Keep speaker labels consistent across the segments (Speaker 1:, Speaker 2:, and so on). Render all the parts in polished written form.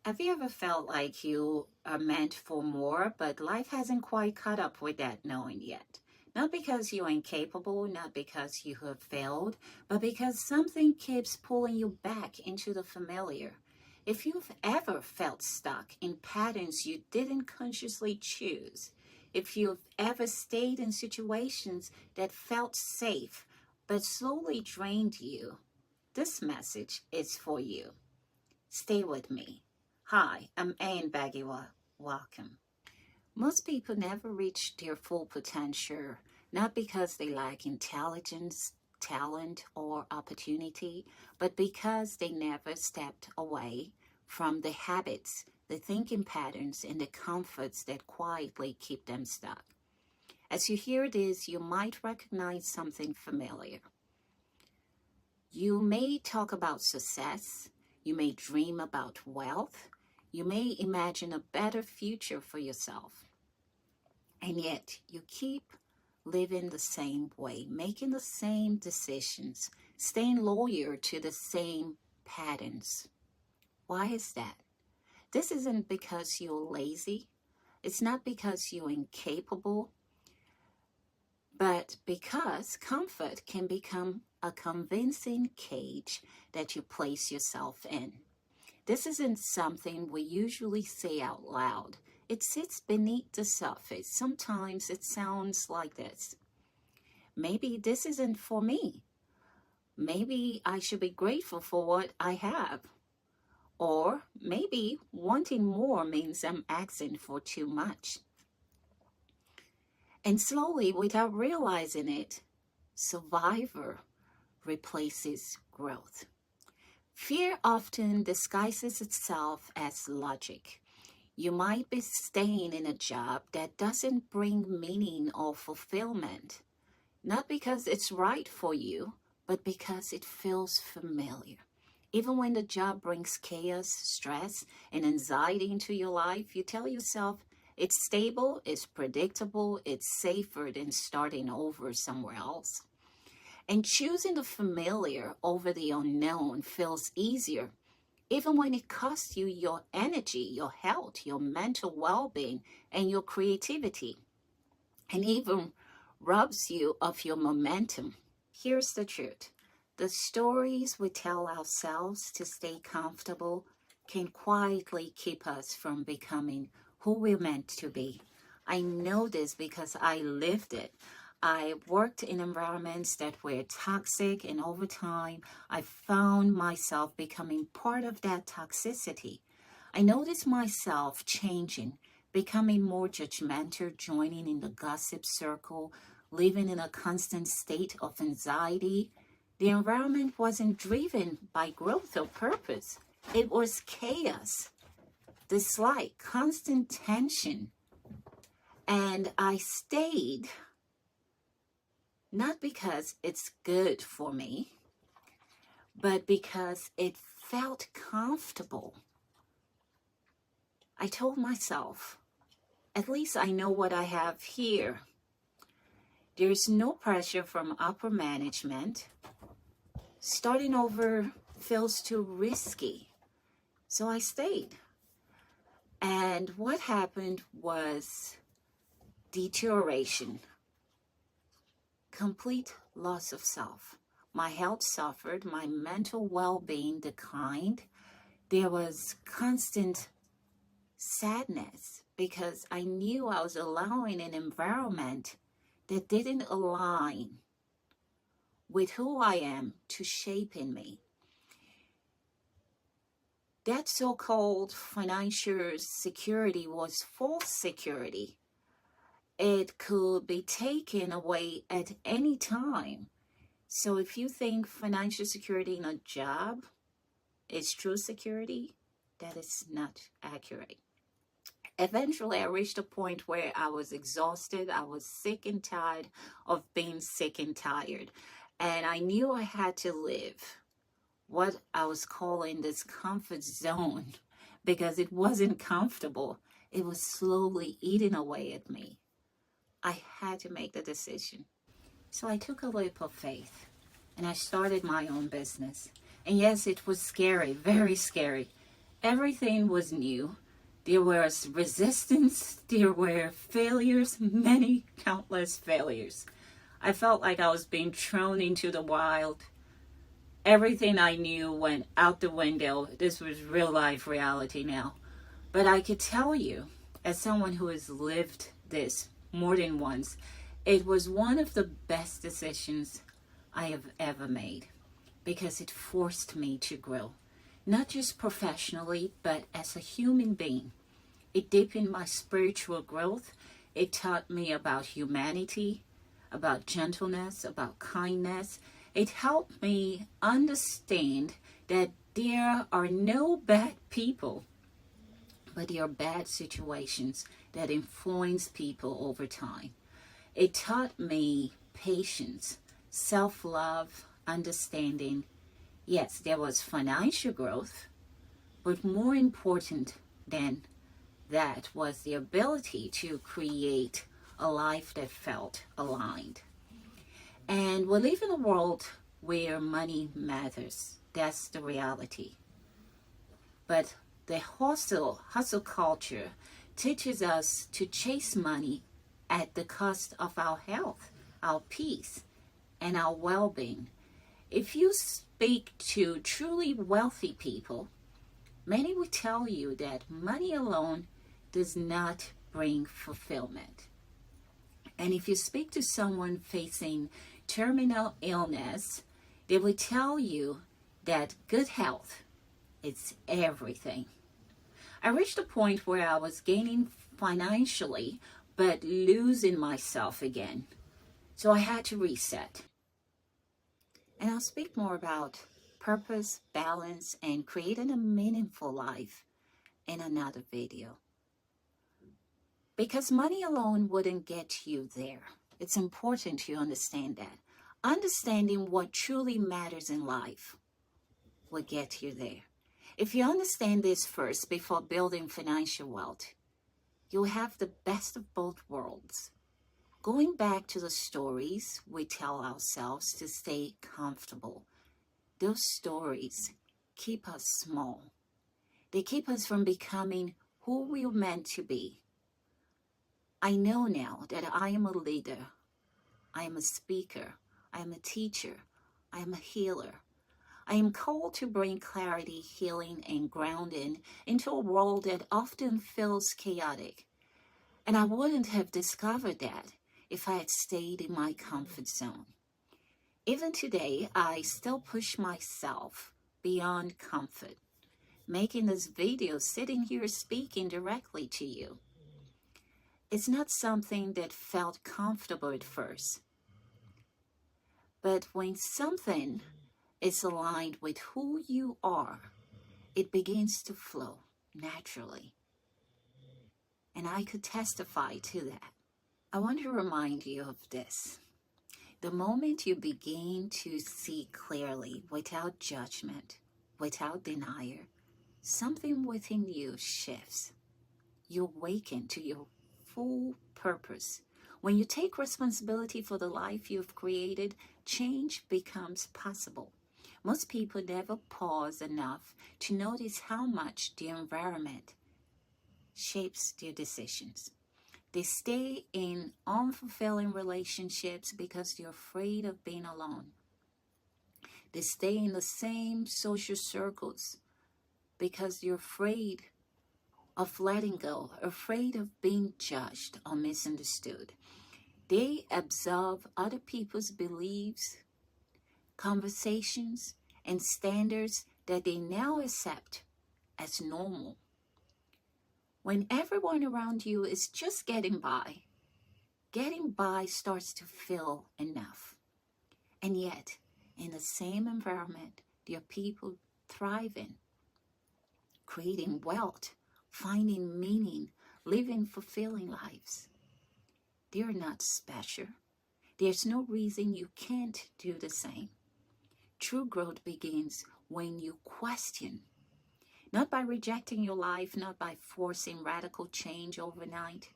Speaker 1: Have you ever felt like you are meant for more, but life hasn't quite caught up with that knowing yet? Not because you're incapable, not because you have failed, but because something keeps pulling you back into the familiar. If you've ever felt stuck in patterns you didn't consciously choose, if you've ever stayed in situations that felt safe but slowly drained you, this message is for you. Stay with me. Hi, I'm Anne Bagiwa. Welcome. Most people never reach their full potential, not because they lack intelligence, talent, or opportunity, but because they never stepped away from the habits, the thinking patterns, and the comforts that quietly keep them stuck. As you hear this, you might recognize something familiar. You may talk about success, you may dream about wealth, you may imagine a better future for yourself. And yet you keep living the same way, making the same decisions, staying loyal to the same patterns. Why is that? This isn't because you're lazy. It's not because you're incapable, but because comfort can become a convincing cage that you place yourself in. This isn't something we usually say out loud. It sits beneath the surface. Sometimes it sounds like this. Maybe this isn't for me. Maybe I should be grateful for what I have. Or maybe wanting more means I'm asking for too much. And slowly, without realizing it, survivor replaces growth. Fear often disguises itself as logic. You might be staying in a job that doesn't bring meaning or fulfillment, not because it's right for you, but because it feels familiar. Even when the job brings chaos, stress, and anxiety into your life, you tell yourself it's stable, it's predictable, it's safer than starting over somewhere else. And choosing the familiar over the unknown feels easier, even when it costs you your energy, your health, your mental well-being, and your creativity, and even robs you of your momentum. Here's the truth. The stories we tell ourselves to stay comfortable can quietly keep us from becoming who we're meant to be. I know this because I lived it. I worked in environments that were toxic, and over time, I found myself becoming part of that toxicity. I noticed myself changing, becoming more judgmental, joining in the gossip circle, living in a constant state of anxiety. The environment wasn't driven by growth or purpose. It was chaos, dislike, constant tension. And I stayed not because it's good for me, but because it felt comfortable. I told myself, at least I know what I have here. There's no pressure from upper management. Starting over feels too risky. So I stayed. And what happened was deterioration. Complete loss of self. My health suffered, my mental well-being declined. There was constant sadness because I knew I was allowing an environment that didn't align with who I am to shape in me. That so-called financial security was false security. It could be taken away at any time. So if you think financial security in a job is true security, that is not accurate. Eventually, I reached a point where I was exhausted. I was sick and tired of being sick and tired. And I knew I had to live what I was calling this comfort zone because it wasn't comfortable. It was slowly eating away at me. I had to make the decision. So I took a leap of faith and I started my own business. And yes, it was scary, very scary. Everything was new. There was resistance, there were failures, many countless failures. I felt like I was being thrown into the wild. Everything I knew went out the window. This was real life reality now. But I could tell you, as someone who has lived this more than once, it was one of the best decisions I have ever made because it forced me to grow, not just professionally, but as a human being. It deepened my spiritual growth. It taught me about humanity, about gentleness, about kindness. It helped me understand that there are no bad people, but there are bad situations that influence people over time. It taught me patience, self-love, understanding. Yes, there was financial growth, but more important than that was the ability to create a life that felt aligned. And we live in a world where money matters. That's the reality. But the hustle culture teaches us to chase money at the cost of our health, our peace, and our well-being. If you speak to truly wealthy people, many will tell you that money alone does not bring fulfillment. And if you speak to someone facing terminal illness, they will tell you that good health is everything. I reached a point where I was gaining financially, but losing myself again. So I had to reset. And I'll speak more about purpose, balance, and creating a meaningful life in another video. Because money alone wouldn't get you there. It's important you understand that. Understanding what truly matters in life will get you there. If you understand this first before building financial wealth, you'll have the best of both worlds. Going back to the stories we tell ourselves to stay comfortable, those stories keep us small. They keep us from becoming who we're meant to be. I know now that I am a leader, I am a speaker, I am a teacher, I am a healer. I am called to bring clarity, healing, and grounding into a world that often feels chaotic. And I wouldn't have discovered that if I had stayed in my comfort zone. Even today, I still push myself beyond comfort, making this video sitting here speaking directly to you. It's not something that felt comfortable at first. But when something is aligned with who you are, it begins to flow naturally. And I could testify to that. I want to remind you of this. The moment you begin to see clearly, without judgment, without denial, something within you shifts. You awaken to your full purpose. When you take responsibility for the life you've created, change becomes possible. Most people never pause enough to notice how much the environment shapes their decisions. They stay in unfulfilling relationships because they're afraid of being alone. They stay in the same social circles because they're afraid of letting go, afraid of being judged or misunderstood. They absorb other people's beliefs, conversations, and standards that they now accept as normal. When everyone around you is just getting by starts to feel enough. And yet, in the same environment, there are people thriving, creating wealth, finding meaning, living fulfilling lives. They're not special. There's no reason you can't do the same. True growth begins when you question, not by rejecting your life, not by forcing radical change overnight,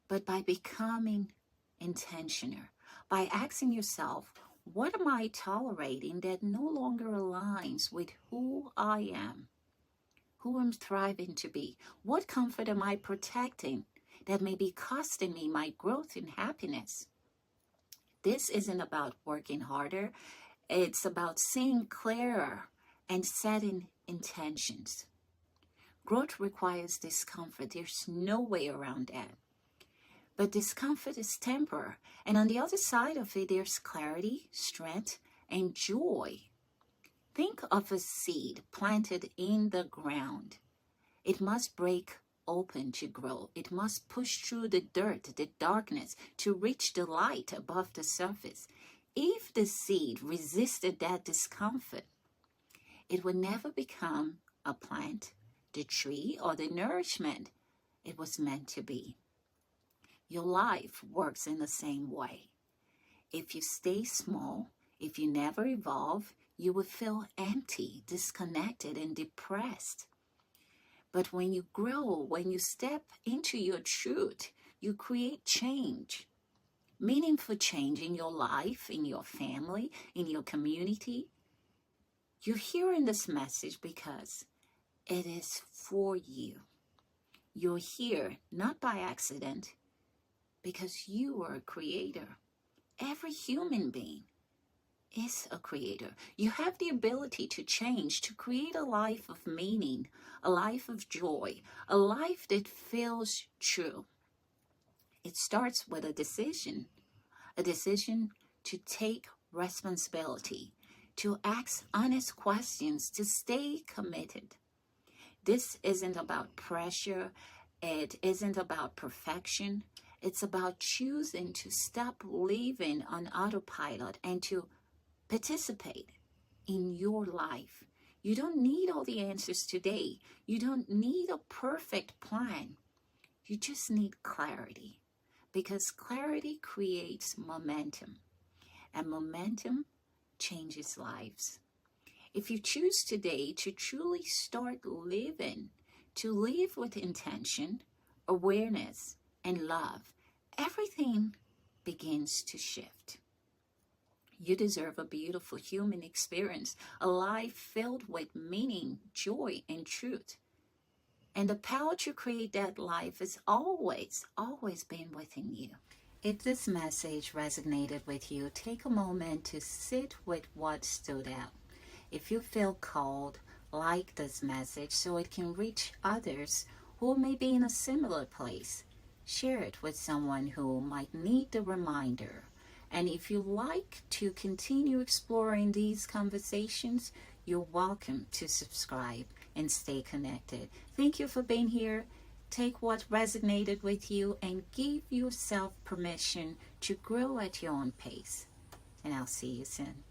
Speaker 1: but by becoming intentional, by asking yourself, what am I tolerating that no longer aligns with who I am? who I'm thriving to be? What comfort am I protecting that may be costing me my growth and happiness? This isn't about working harder. It's about seeing clearer and setting intentions. Growth requires discomfort. There's no way around that. But discomfort is temporary. And on the other side of it, there's clarity, strength, and joy. Think of a seed planted in the ground. It must break open to grow. It must push through the dirt, the darkness, to reach the light above the surface. If the seed resisted that discomfort, it would never become a plant, the tree, or the nourishment it was meant to be. Your life works in the same way. If you stay small, if you never evolve, you will feel empty, disconnected, and depressed. But when you grow, when you step into your truth, you create change. Meaningful change in your life, in your family, in your community. You're hearing this message because it is for you. You're here not by accident, because you are a creator. Every human being is a creator. You have the ability to change, to create a life of meaning, a life of joy, a life that feels true. It starts with a decision to take responsibility, to ask honest questions, to stay committed. This isn't about pressure. It isn't about perfection. It's about choosing to stop living on autopilot and to participate in your life. You don't need all the answers today. You don't need a perfect plan. You just need clarity, because clarity creates momentum, and momentum changes lives. If you choose today to truly start living, to live with intention, awareness, and love, everything begins to shift. You deserve a beautiful human experience, a life filled with meaning, joy, and truth. And the power to create that life has always been within you. If this message resonated with you, take a moment to sit with what stood out. If you feel called, like this message so it can reach others who may be in a similar place. Share it with someone who might need the reminder. And if you like to continue exploring these conversations, you're welcome to subscribe and stay connected. Thank you for being here. Take what resonated with you and give yourself permission to grow at your own pace. And I'll see you soon.